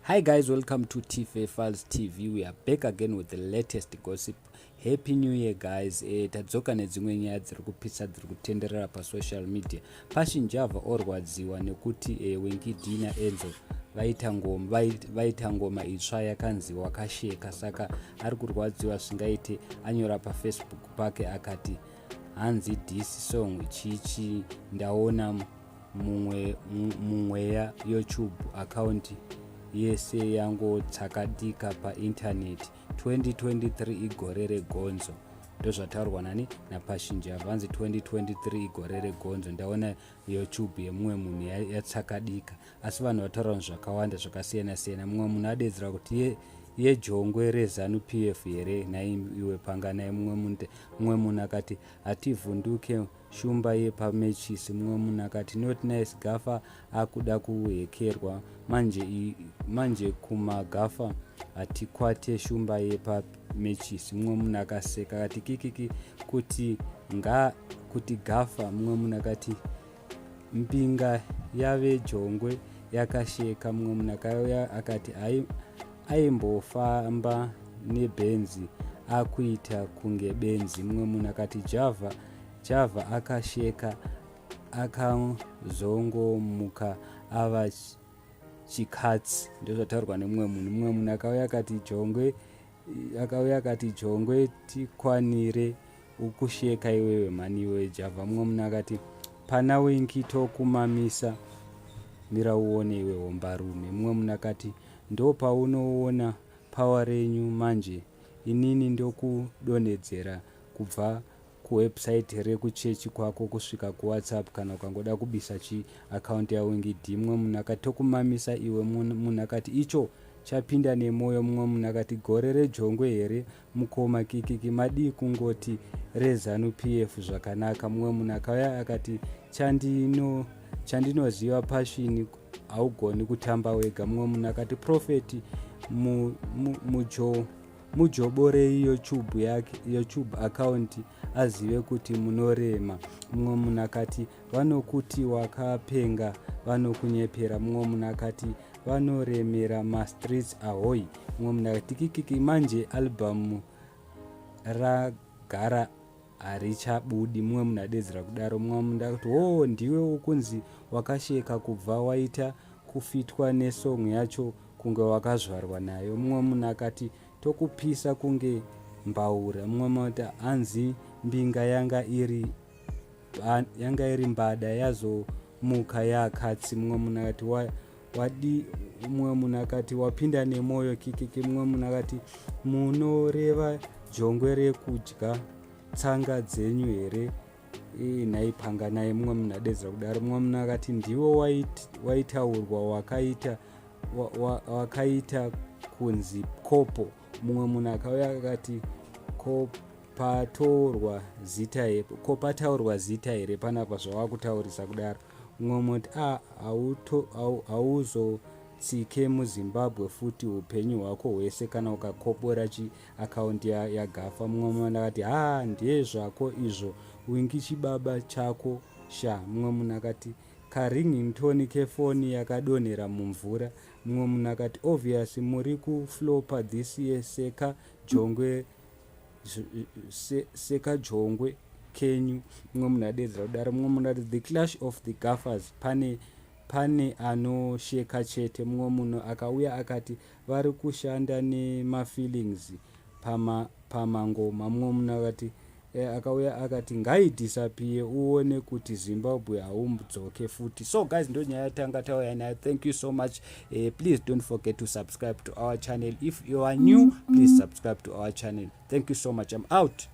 Hi guys, welcome to TFA Files TV. We are back again with the latest gossip. Happy New Year guys. Tadzoka nedzimwe nyaya dziri kupisa dziri kutenderera pa social media. Pashinjava orwadziwa nekuti Winky Enzo vaita ngoma itsva yakanzi Wakasher, saka ari kurwadziwa zvingaite. Anyora pa Facebook pake akati hanzi Diss song chichi ndaona mumwe ya YouTube account yese yango tsakadika pa internet 2023 igore regonzo. Ndozvataurwa nani napashinjava vanzi 2023 igore regonzo. Ndaona YouTube yemumwe munhu yatsakadika, asi vanhu vataura zvakawanda zvakasiyana siyana. Mumwe munhu adedzera kuti yejongwe rezanu PF here naiwe pangana. Mumwe munhu akati hativhunduke shumba yepamechisi. Mumwe munhu akati not nice, Gafa akuda kuhekerwa manje kuma Gafa hatikwate shumba yepamechisi. Mumwe munhu akaseka akati kikiki kuti Gafa. Mumwe munhu akati mpinga yave jongwe yakasheka. Mumwe munhu akauya akati aimbofamba nebenzi akuita kunge benzi. Mumwe munhu akati Java akasheka akazongomuka ava chikatsi. Ndozvataurwa nemumwe munhu. Mumwe munhu akauya akati jongwe tikwanire ukusheka iwewe mani iwe Java. Mumwe munhu akati pana Winky tokumamisa mira uone iwe hombarume. Mumwe munhu akati ndo paunoona pawa renyu manje, inini ndokudonhedzera kubva kuwebsite rekuchechi kwako kusvika kuWhatsApp kana ukangoda kubisa account yaWinky D. Mumwe munhu akati tokumamisa iwe. Munhu akati icho chapinda nemoyo. Mumwe munhu akati gore rejongwe here mukoma kikiki madii kungoti rezanu PF zvakanaka. Mumwe munhu akauya akati chandinoziva pashini haugoni kutamba wega. Mumwe munhu akati profeti mujoborei YouTube account azive kuti munorema. Mumwe munhu akati vanokuti wakapenga vanokunyepera. Mumwe munhu akati vanoremera mastreets ahoy. Mumwe munhu akati kikiki manje album ragara harichabudi. Mumwe munhu adedzera kudaro. Mumwe munhu akati ndiwe wokunzi wakasheka kubva waita kufitwa nesong yacho kunge wakazvarwa nayo. Mumwe munhu akati tokupisa kunge mbaura. Mumwe munhu akati hanzi mbinga yanga iri mbada yazomuka yakatsi. Mumwe munhu akati mumwe munhu akati wapinda nemoyo kikiki. Mumwe munhu akati munoreva jongwe rekudya tsanga dzenyu here naipanga naye. Mumwe munhu adedzera kudaro. Mumwe munhu akati ndiwo waitaurwa wakaita kunzi kopo. Mumwe munhu akauya akati kopataurwa zita here panapa zvawakutaurisa kudaro. Mumwe munhu ati hauzotsike muZimbabwe futi upenyu hwako hwese kana ukakopora akaunti yaGafa. Mumwe munhu akati ndiye zvako izvo Winky chibaba chako sha. Mumwe munhu akati karingington kefoni yakadonhera mumvura. Mumwe munhu akati obviously muri kuflopa this year seka jongwe kenyu. Mumwe munhu adedzera kudaro. Mumwe munhu akati the clash of the Gafas pane anosheka chete. Mumwe munhu akauya akati vari kushanda nemafeelings pamangoma. Mumwe munhu akati akauya akati ngaidhisapiye uone kuti Zimbabwe haumudzoke futi. So guys, ndo nyaya yatanga tauya nayo. Thank you so much. Please don't forget to subscribe to our channel. If you are new, please subscribe to our channel. Thank you so much. I'm out.